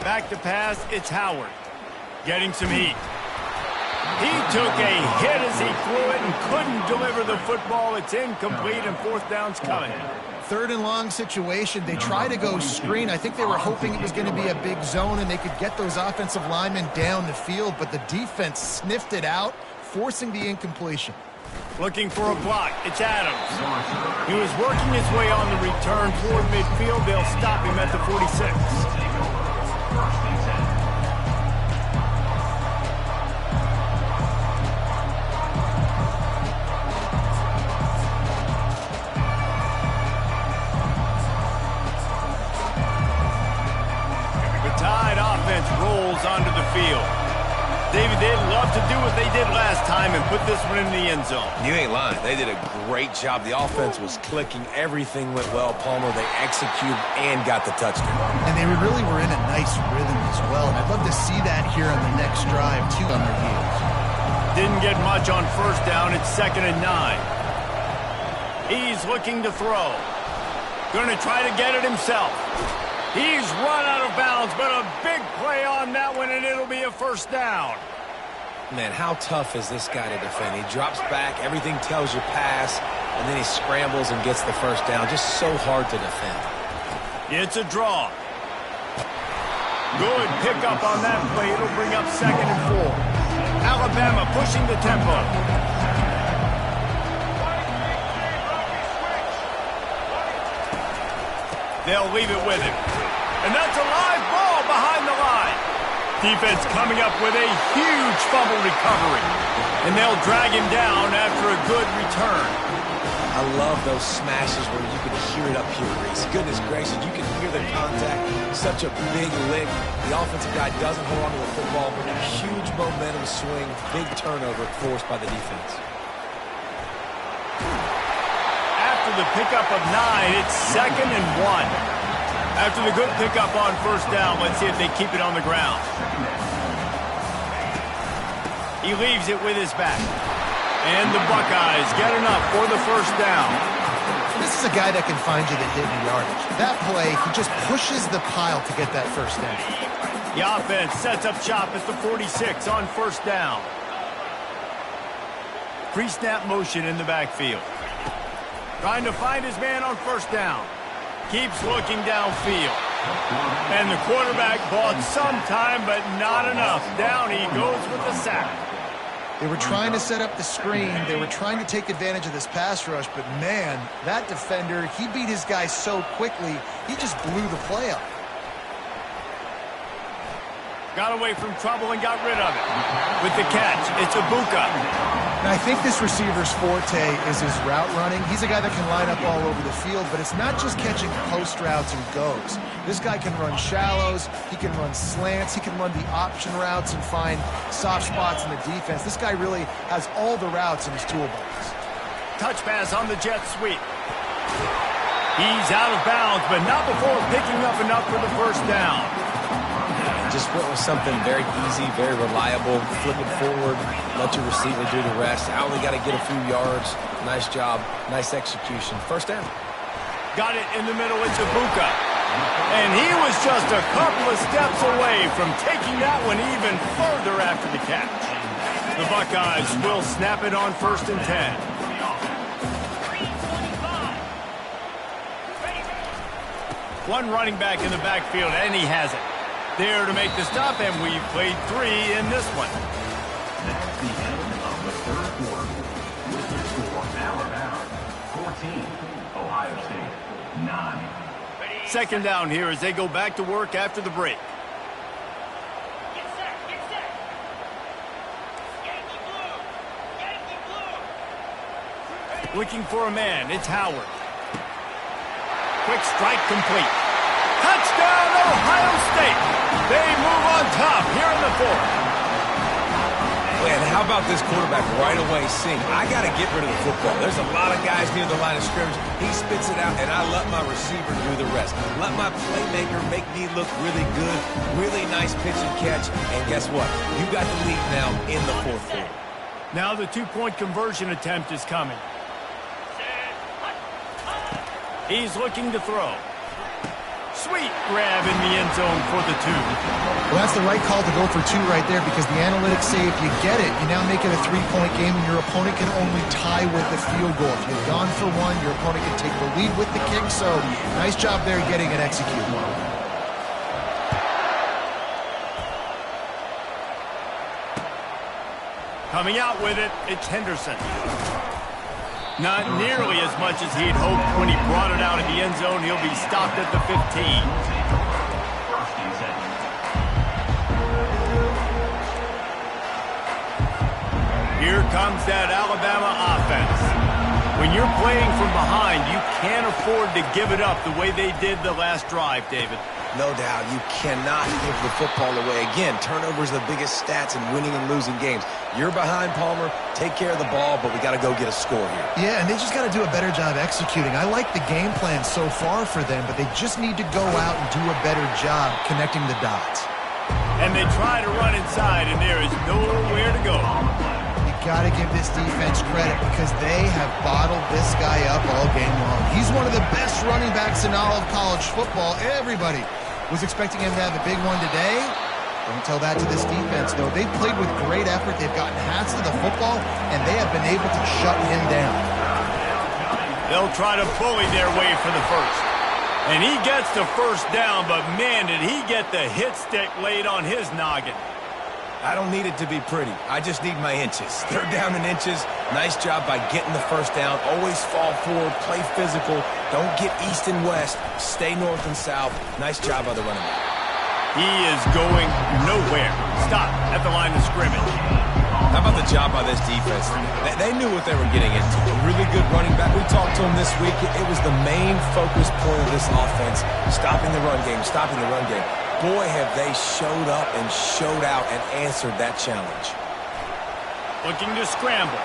Back to pass, it's Howard. Getting some heat. He took a hit as he threw it and couldn't deliver the football. It's incomplete, and 4th down's coming. 3rd and long situation. They try to go screen. I think they were hoping it was going to be a big zone and they could get those offensive linemen down the field, but the defense sniffed it out, forcing the incompletion. Looking for a block. It's Adams. He was working his way on the return toward midfield. They'll stop him at the 46. offense rolls onto the field. David, they'd love to do what they did last time and put this one in the end zone. You ain't lying. They did a great job. The offense was clicking. Everything went well, Palmer. They executed and got the touchdown. And they really were in a nice rhythm as well. And I'd love to see that here on the next drive, too, on their heels. Didn't get much on first down. It's 2nd and 9. He's looking to throw. Going to try to get it himself. He's run out of bounds, but a big play on that one, and it'll be a first down. Man, how tough is this guy to defend? He drops back, everything tells you pass, and then he scrambles and gets the first down. Just so hard to defend. It's a draw. Good pickup on that play. It'll bring up 2nd and 4. Alabama pushing the tempo. They'll leave it with him. And that's a live ball behind the line. Defense coming up with a huge fumble recovery. And they'll drag him down after a good return. I love those smashes where you can hear it up here, Reese. Goodness gracious, you can hear the contact. Such a big lick. The offensive guy doesn't hold on to the football. Huge momentum swing. Big turnover forced by the defense. After the pickup of 9, it's 2nd and 1. After the good pickup on first down, let's see if they keep it on the ground. He leaves it with his back. And the Buckeyes get enough for the first down. This is a guy that can find you the hidden yardage. That play, he just pushes the pile to get that first down. The offense sets up shop at the 46 on first down. Pre-snap motion in the backfield. Trying to find his man on first down. Keeps looking downfield. And the quarterback bought some time, but not enough. Down he goes with the sack. They were trying to set up the screen. They were trying to take advantage of this pass rush. But, man, that defender, he beat his guy so quickly, he just blew the play up. Got away from trouble and got rid of it. With the catch, it's Ibuka. And I think this receiver's forte is his route running. He's a guy that can line up all over the field, but it's not just catching post routes and goes. This guy can run shallows, he can run slants, he can run the option routes and find soft spots in the defense. This guy really has all the routes in his toolbox. Touch pass on the jet sweep. He's out of bounds, but not before picking up enough for the first down. Just went with something very easy, very reliable. Flip it forward, let your receiver do the rest. I only got to get a few yards. Nice job, nice execution. First down. Got it in the middle into Ibuka. And he was just a couple of steps away from taking that one even further after the catch. The Buckeyes will snap it on 1st and 10. One running back in the backfield, and he has it. There to make the stop, and we've played 3 in this one. That's the end of the third quarter. With the score, Alabama 14, Ohio State 9. 2nd down here as they go back to work after the break. Get set, get set. Yankee blue, Yankee blue. Looking for a man, it's Howard. Quick strike complete. Touchdown, Ohio State. They move on top here in the 4th. Man, how about this quarterback right away seeing, I got to get rid of the football. There's a lot of guys near the line of scrimmage. He spits it out, and I let my receiver do the rest. Let my playmaker make me look really good. Really nice pitch and catch. And guess what? You got the lead now in the 4th quarter. Now the 2-point conversion attempt is coming. He's looking to throw. Sweet grab in the end zone for the 2. Well, that's the right call to go for 2 right there because the analytics say if you get it, you now make it a 3-point game and your opponent can only tie with the field goal. If you've gone for 1, your opponent can take the lead with the kick. So nice job there getting it executed. Coming out with it, it's Henderson. Not nearly as much as he'd hoped when he brought it out of the end zone. He'll be stopped at the 15. Here comes that Alabama offense. When you're playing from behind, you can't afford to give it up the way they did the last drive, David. No doubt, you cannot give the football away. Again, turnovers are the biggest stats in winning and losing games. You're behind, Palmer. Take care of the ball, but we got to go get a score here. Yeah, and they just got to do a better job executing. I like the game plan so far for them, but they just need to go out and do a better job connecting the dots. And they try to run inside, and there is nowhere to go. You got to give this defense credit because they have bottled this guy up all game long. He's one of the best running backs in all of college football. Everybody was expecting him to have a big one today. Don't tell that to this defense, though. They've played with great effort. They've gotten halves of the football, and they have been able to shut him down. They'll try to bully their way for the first. And he gets the first down, but man, did he get the hit stick laid on his noggin. I don't need it to be pretty. I just need my inches. They're down in inches. Nice job by getting the first down. Always fall forward, play physical. Don't get east and west. Stay north and south. Nice job by the running back. He is going nowhere. Stop at the line of scrimmage. How about the job by this defense? They knew what they were getting into. A really good running back. We talked to him this week. It was the main focus point of this offense. Stopping the run game, stopping the run game. Boy, have they showed up and showed out and answered that challenge. Looking to scramble.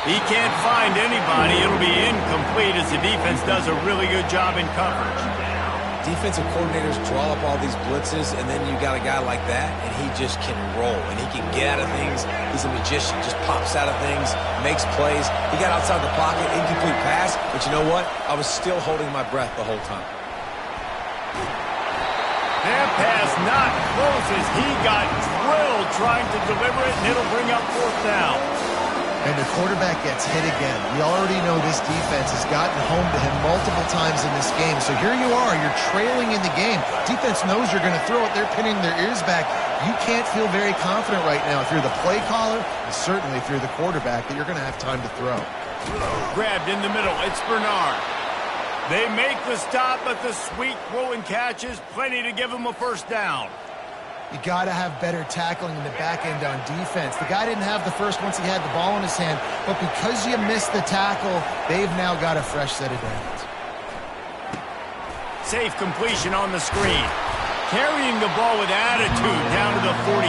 He can't find anybody. It'll be incomplete as the defense does a really good job in coverage. Defensive coordinators draw up all these blitzes, and then you got a guy like that, and he just can roll, and he can get out of things. He's a magician, just pops out of things, makes plays. He got outside the pocket, incomplete pass, but you know what? I was still holding my breath the whole time. That pass not close as he got drilled trying to deliver it, and it'll bring up fourth down. And the quarterback gets hit again. We already know this defense has gotten home to him multiple times in this game. So here you are. You're trailing in the game. Defense knows you're going to throw it. They're pinning their ears back. You can't feel very confident right now if you're the play caller, and certainly if you're the quarterback, that you're going to have time to throw. Grabbed in the middle. It's Bernard. They make the stop, but the sweet throw and catch is plenty to give them a first down. You got to have better tackling in the back end on defense. The guy didn't have the first once he had the ball in his hand, but because you missed the tackle, they've now got a fresh set of downs. Safe completion on the screen. Carrying the ball with attitude down to the 42.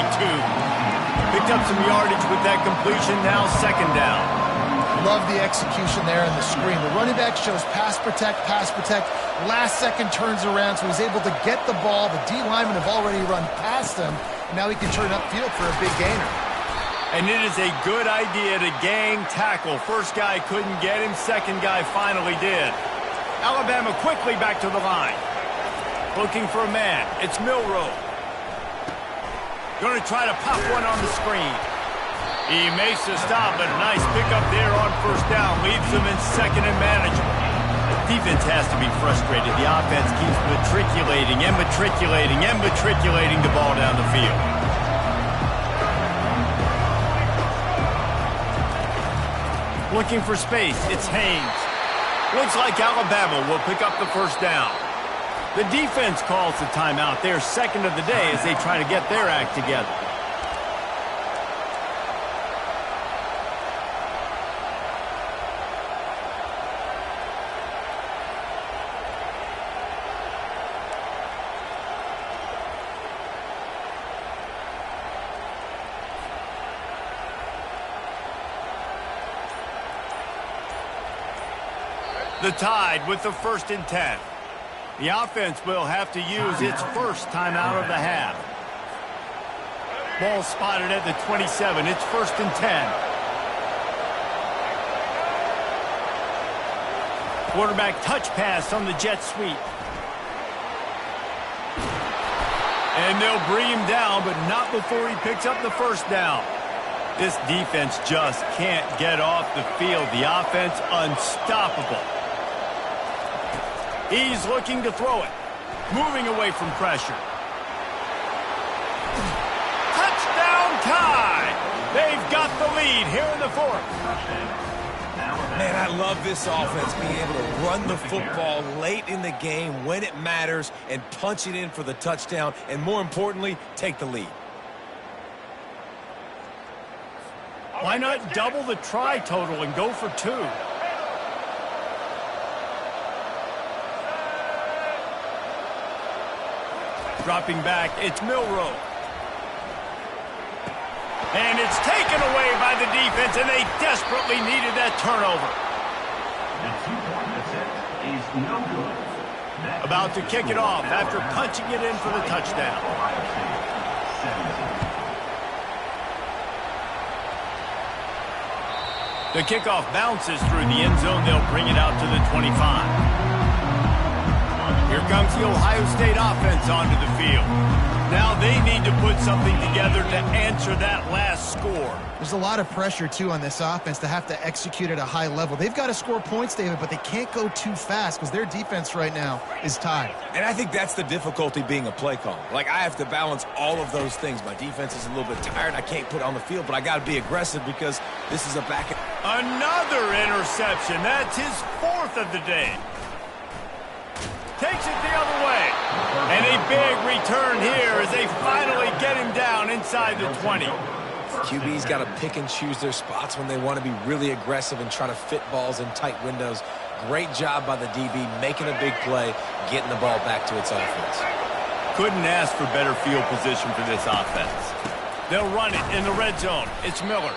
Picked up some yardage with that completion, now second down. Love the execution there on the screen. The running back shows pass protect, last second turns around, so he's able to get the ball. The D linemen have already run past him, and now he can turn upfield for a big gainer. And it is a good idea to gang tackle. First guy couldn't get him, second guy finally did. Alabama quickly back to the line. Looking for a man. It's Milroe. Going to try to pop one on the screen. He makes the stop, but a nice pickup there on first down. Leaves them in second and manageable. Defense has to be frustrated. The offense keeps matriculating and matriculating and matriculating the ball down the field. Looking for space. It's Haynes. Looks like Alabama will pick up the first down. The defense calls the timeout. They're second of the day as they try to get their act together. The Tide with the 1st and 10. The offense will have to use its first timeout of the half. Ball spotted at the 27. It's 1st and 10. Quarterback touch pass on the jet sweep. And they'll bring him down, but not before he picks up the first down. This defense just can't get off the field. The offense unstoppable. He's looking to throw it. Moving away from pressure. Touchdown Tide! They've got the lead here in the fourth. Man, I love this offense being able to run the football late in the game when it matters and punch it in for the touchdown and, more importantly, take the lead. Why not double the try total and go for 2? Dropping back, it's Milrow. And it's taken away by the defense, and they desperately needed that turnover. The 2-point attempt is no good. About to kick it off after punching it in for the touchdown. Ohio State, 17. The kickoff bounces through the end zone. They'll bring it out to the 25. Here comes the Ohio State offense onto the field. Now they need to put something together to answer that last score. There's a lot of pressure, too, on this offense to have to execute at a high level. They've got to score points, David, but they can't go too fast because their defense right now is tied. And I think that's the difficulty being a play caller. Like, I have to balance all of those things. My defense is a little bit tired. I can't put it on the field, but I got to be aggressive because this is a back. Another interception. That's his 4th of the day. Takes it the other way. And a big return here as they finally get him down inside the 20. QB's got to pick and choose their spots when they want to be really aggressive and try to fit balls in tight windows. Great job by the DB making a big play, getting the ball back to its offense. Couldn't ask for better field position for this offense. They'll run it in the red zone. It's Miller.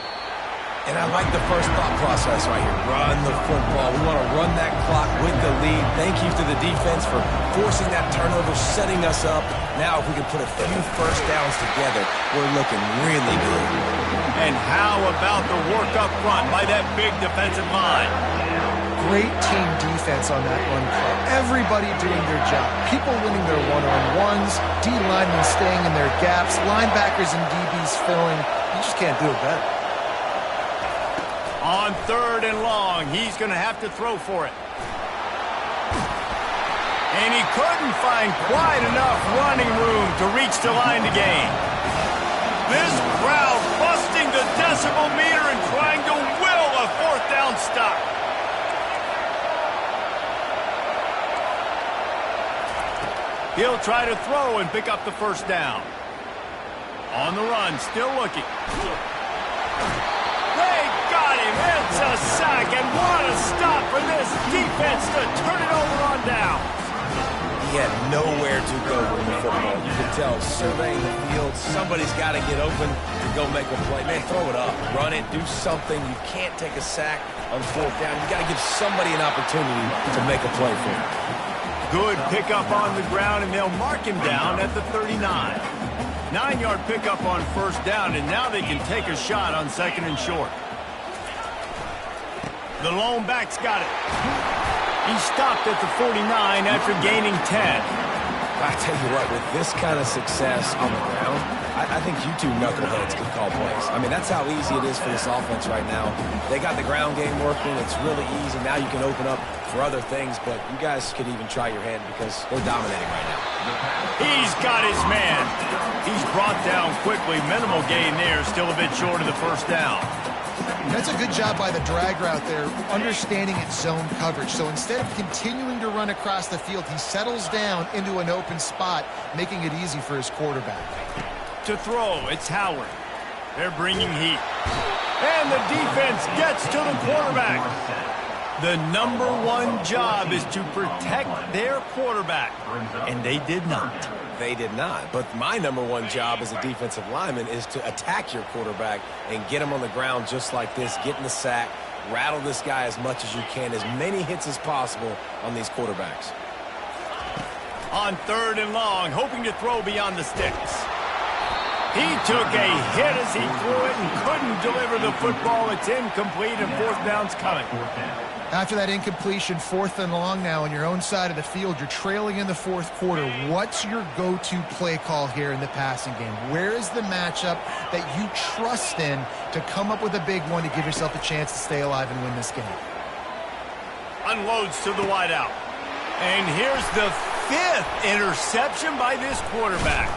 And I like the first thought process right here. Run the football. We want to run that clock with the lead. Thank you to the defense for forcing that turnover, setting us up. Now if we can put a few first downs together, we're looking really good. And how about the work up front by that big defensive line? Great team defense on that run play. Everybody doing their job. People winning their one-on-ones, D-linemen staying in their gaps, linebackers and DBs filling. You just can't do it better. On 3rd and long, he's going to have to throw for it. And he couldn't find quite enough running room to reach the line to gain. This crowd busting the decibel meter and trying to will a 4th down stop. He'll try to throw and pick up the 1st down. On the run, still looking. It's a sack, and what a stop for this defense to turn it over on down. He had nowhere to go with the football. You can tell, surveying the field, somebody's got to get open to go make a play. Man, throw it up, run it, do something. You can't take a sack on 4th down. You got to give somebody an opportunity to make a play for him. Good pickup on the ground, and they'll mark him down at the 39. 9-yard pickup on 1st down, and now they can take a shot on 2nd and short. The lone back's got it. He stopped at the 49 after gaining 10. I tell you what, with this kind of success on the ground, I think you two knuckleheads could call plays. I mean, that's how easy it is for this offense right now. They got the ground game working. It's really easy. Now you can open up for other things, but you guys could even try your hand because they're dominating right now. He's got his man. He's brought down quickly. Minimal gain there. Still a bit short of the 1st down. That's a good job by the drag route there, understanding its zone coverage. So instead of continuing to run across the field, he settles down into an open spot, making it easy for his quarterback. To throw, it's Howard. They're bringing heat. And the defense gets to the quarterback. The #1 job is to protect their quarterback, and they did not. They did not. But my #1 job as a defensive lineman is to attack your quarterback and get him on the ground just like this, get in the sack, rattle this guy as much as you can, as many hits as possible on these quarterbacks. On 3rd and long, hoping to throw beyond the sticks. He took a hit as he threw it and couldn't deliver the football. It's incomplete, and 4th down's coming. After that incompletion, 4th and long now on your own side of the field, you're trailing in the 4th quarter. What's your go-to play call here in the passing game? Where is the matchup that you trust in to come up with a big one to give yourself a chance to stay alive and win this game? Unloads to the wideout. And here's the 5th interception by this quarterback.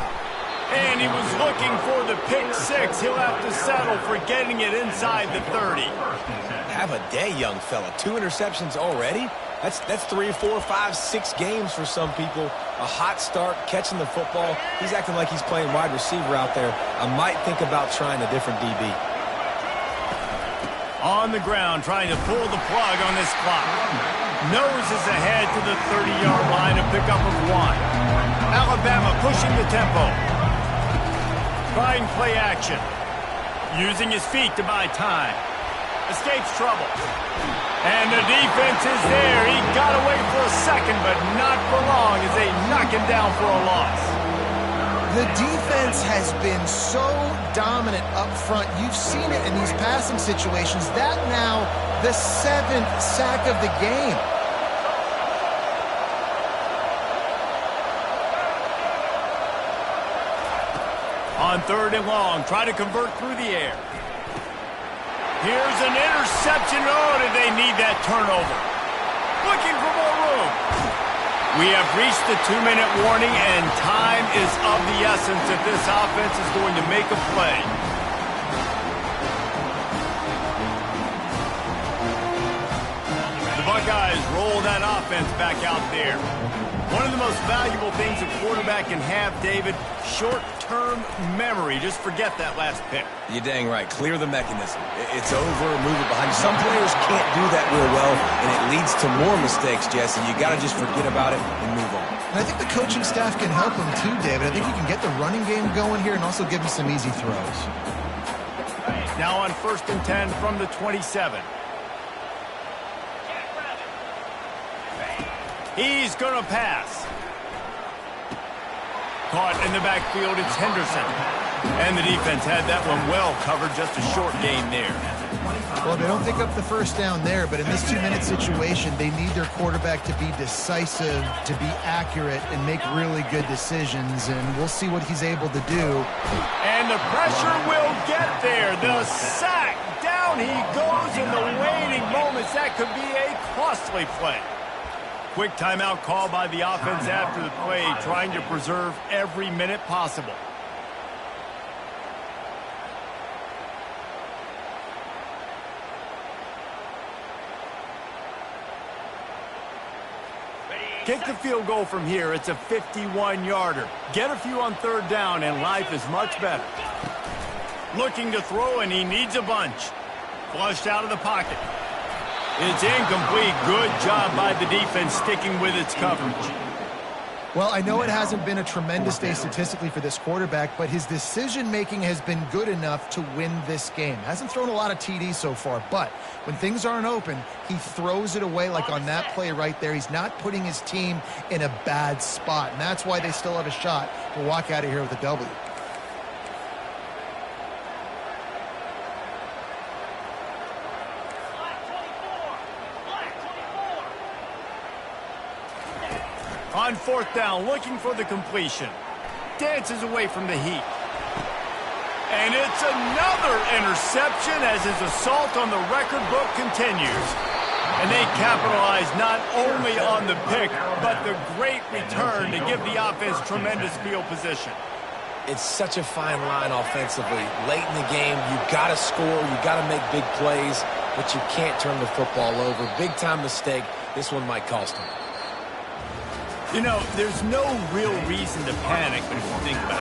And he was looking for the pick 6. He'll have to settle for getting it inside the 30. Have a day, young fella. 2 interceptions already? That's 3, 4, 5, 6 games for some people. A hot start, catching the football. He's acting like he's playing wide receiver out there. I might think about trying a different DB. On the ground, trying to pull the plug on this clock. Noses ahead to the 30-yard line, a pickup of 1. Alabama pushing the tempo. Trying play action. Using his feet to buy time. Escapes trouble. And the defense is there. He got away for a second, but not for long as they knock him down for a loss. The defense has been so dominant up front. You've seen it in these passing situations. That now the 7th sack of the game. On 3rd and long, try to convert through the air. Here's an interception. Oh, did they need that turnover? Looking for more room. We have reached the 2-minute warning, and time is of the essence if this offense is going to make a play. The Buckeyes roll that offense back out there. One of the most valuable things a quarterback can have, David, short-term memory. Just forget that last pick. You're dang right. Clear the mechanism. It's over, move it behind you. Some players can't do that real well, and it leads to more mistakes, Jesse. You got to just forget about it and move on. And I think the coaching staff can help him too, David. I think he can get the running game going here and also give him some easy throws. Now on 1st and 10 from the 27. He's going to pass. Caught in the backfield, it's Henderson. And the defense had that one well covered, just a short gain there. Well, they don't pick up the first down there, but in this 2-minute situation, they need their quarterback to be decisive, to be accurate, and make really good decisions, and we'll see what he's able to do. And the pressure will get there. The sack. Down he goes in the waiting moments. That could be a costly play. Quick timeout call by the offense after the play, trying to preserve every minute possible. Kick the field goal from here. It's a 51-yarder. Get a few on 3rd down, and life is much better. Looking to throw, and he needs a bunch. Flushed out of the pocket. It's incomplete. Good job by the defense sticking with its coverage. Well, I know it hasn't been a tremendous day statistically for this quarterback, but his decision-making has been good enough to win this game. Hasn't thrown a lot of TDs so far, but when things aren't open, he throws it away like on that play right there. He's not putting his team in a bad spot, and that's why they still have a shot to walk out of here with a W. On 4th down, looking for the completion. Dances away from the heat. And it's another interception as his assault on the record book continues. And they capitalize not only on the pick, but the great return to give the offense tremendous field position. It's such a fine line offensively. Late in the game, you got to score, you got to make big plays, but you can't turn the football over. Big-time mistake. This one might cost him. You know, there's no real reason to panic when you think about it.